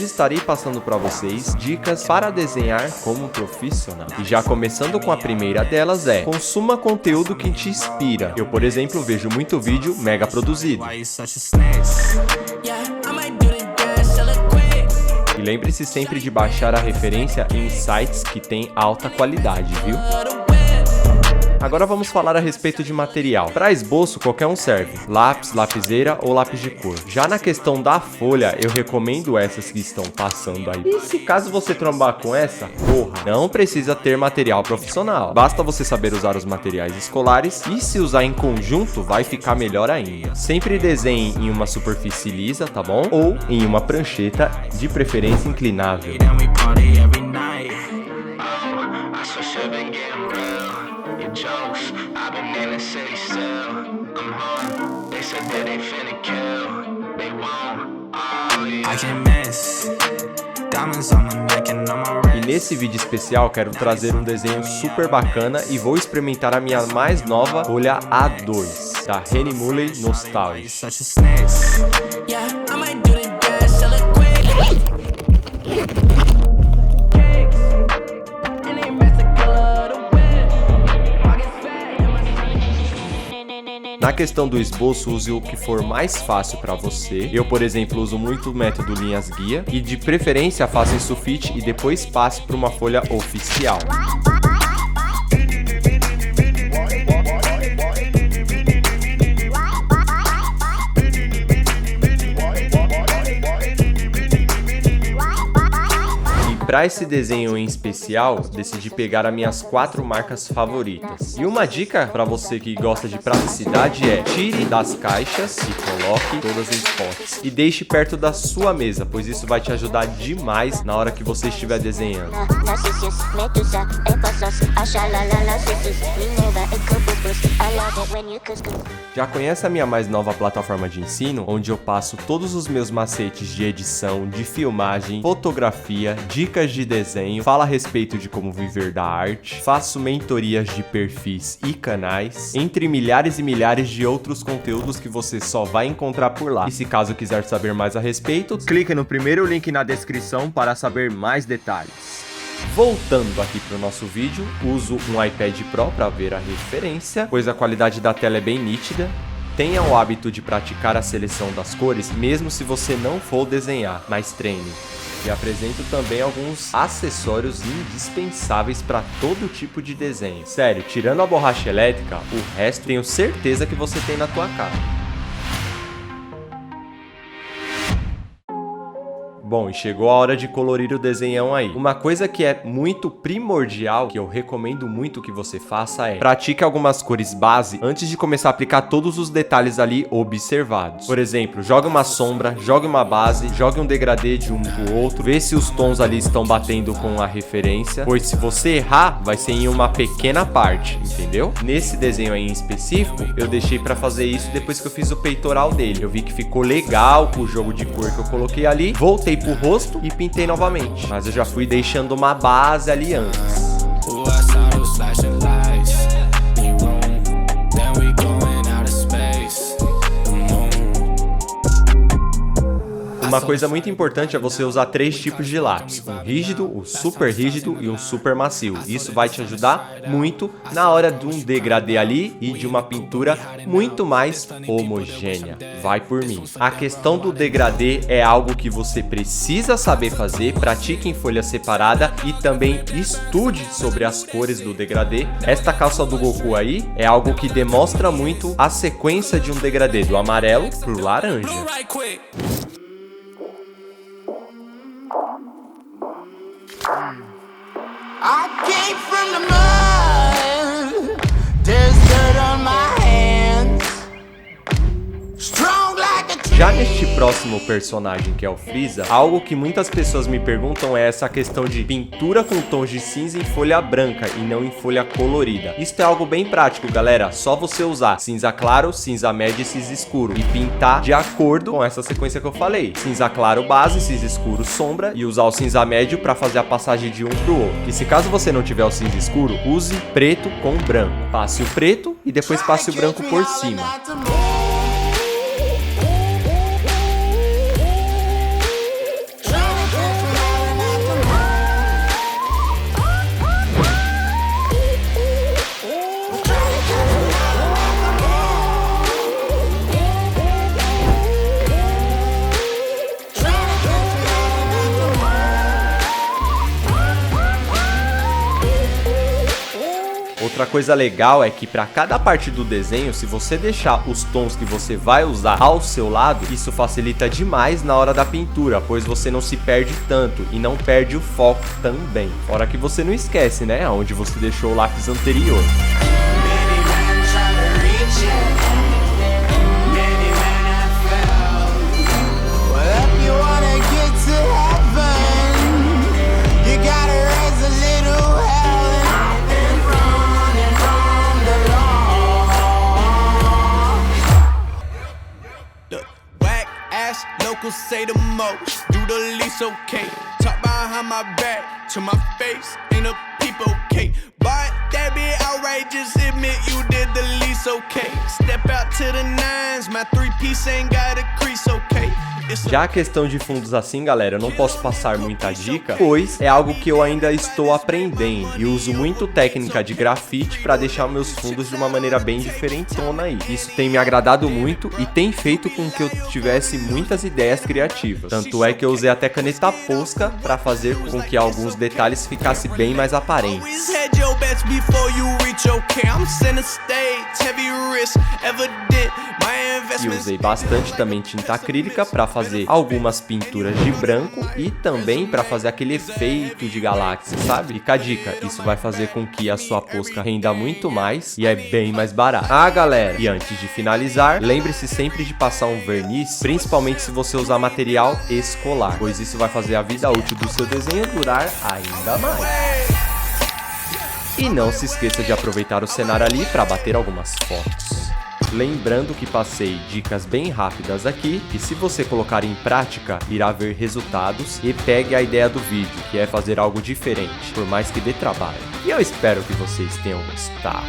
Hoje estarei passando para vocês dicas para desenhar como um profissional. E já começando com a primeira delas consuma conteúdo que te inspira. Eu, por exemplo, vejo muito vídeo mega produzido. E lembre-se sempre de baixar a referência em sites que têm alta qualidade, viu? Agora vamos falar a respeito de material. Para esboço, qualquer um serve. Lápis, lapiseira ou lápis de cor. Já na questão da folha, eu recomendo essas que estão passando aí. E se caso você trombar com essa, porra, não precisa ter material profissional. Basta você saber usar os materiais escolares e se usar em conjunto, vai ficar melhor ainda. Sempre desenhe em uma superfície lisa, tá bom? Ou em uma prancheta, de preferência inclinável. E nesse vídeo especial quero trazer um desenho super bacana e vou experimentar a minha mais nova folha A2 da Henny Mulley Nostalgia. Na questão do esboço, use o que for mais fácil para você. Eu, por exemplo, uso muito o método linhas guia e de preferência faça em sulfite e depois passe para uma folha oficial. Para esse desenho em especial, decidi pegar as minhas 4 marcas favoritas. E uma dica para você que gosta de praticidade é: tire das caixas e coloque todas em potes. E deixe perto da sua mesa, pois isso vai te ajudar demais na hora que você estiver desenhando. Já conhece a minha mais nova plataforma de ensino, onde eu passo todos os meus macetes de edição, de filmagem, fotografia, dicas de desenho, falo a respeito de como viver da arte, faço mentorias de perfis e canais, entre milhares e milhares de outros conteúdos que você só vai encontrar por lá. E se caso quiser saber mais a respeito, clique no primeiro link na descrição para saber mais detalhes. Voltando aqui para o nosso vídeo, uso um iPad Pro para ver a referência, pois a qualidade da tela é bem nítida. Tenha o hábito de praticar a seleção das cores, mesmo se você não for desenhar, mas treine. E apresento também alguns acessórios indispensáveis para todo tipo de desenho. Sério, tirando a borracha elétrica, o resto tenho certeza que você tem na tua casa. Bom, e chegou a hora de colorir o desenhão aí. Uma coisa que é muito primordial, que eu recomendo muito que você faça pratique algumas cores base antes de começar a aplicar todos os detalhes ali observados. Por exemplo, jogue uma sombra, jogue uma base, jogue um degradê de um pro outro, vê se os tons ali estão batendo com a referência, pois se você errar, vai ser em uma pequena parte, entendeu? Nesse desenho aí em específico, eu deixei pra fazer isso depois que eu fiz o peitoral dele. Eu vi que ficou legal o jogo de cor que eu coloquei ali, voltei pro rosto e pintei novamente, mas eu já fui deixando uma base ali antes. Uma coisa muito importante é você usar 3 tipos de lápis, um rígido, o super rígido e um super macio. Isso vai te ajudar muito na hora de um degradê ali e de uma pintura muito mais homogênea. Vai por mim. A questão do degradê é algo que você precisa saber fazer, pratique em folha separada e também estude sobre as cores do degradê. Esta calça do Goku aí é algo que demonstra muito a sequência de um degradê, do amarelo pro laranja. I came from the mud. There's dirt on my hands. Strong like a tree. Já neste próximo personagem, que é o Freeza, algo que muitas pessoas me perguntam é essa questão de pintura com tons de cinza em folha branca e não em folha colorida. Isso é algo bem prático, galera. Só você usar cinza claro, cinza médio e cinza escuro e pintar de acordo com essa sequência que eu falei. Cinza claro base, cinza escuro sombra e usar o cinza médio para fazer a passagem de um pro outro. E se caso você não tiver o cinza escuro, use preto com branco. Passe o preto e depois passe o branco por cima. Outra coisa legal é que para cada parte do desenho, se você deixar os tons que você vai usar ao seu lado, isso facilita demais na hora da pintura, pois você não se perde tanto e não perde o foco também. Fora que você não esquece, né, aonde você deixou o lápis anterior. Locals say the most, do the least okay. Talk behind my back, to my face, ain't a peep okay. But that be outrageous, admit you did the least okay. Step out to the nines, my 3-piece ain't got a crease okay. Já a questão de fundos assim, galera, eu não posso passar muita dica, pois é algo que eu ainda estou aprendendo e uso muito técnica de grafite para deixar meus fundos de uma maneira bem diferentona aí. Isso tem me agradado muito e tem feito com que eu tivesse muitas ideias criativas. Tanto é que eu usei até caneta posca para fazer com que alguns detalhes ficassem bem mais aparentes. E usei bastante também tinta acrílica para fazer algumas pinturas de branco e também para fazer aquele efeito de galáxia, sabe? Fica a dica, isso vai fazer com que a sua posca renda muito mais e é bem mais barato. Ah, galera, e antes de finalizar, lembre-se sempre de passar um verniz, principalmente se você usar material escolar, pois isso vai fazer a vida útil do seu desenho durar ainda mais. E não se esqueça de aproveitar o cenário ali para bater algumas fotos. Lembrando que passei dicas bem rápidas aqui e se você colocar em prática, irá ver resultados e pegue a ideia do vídeo, que é fazer algo diferente, por mais que dê trabalho. E eu espero que vocês tenham gostado.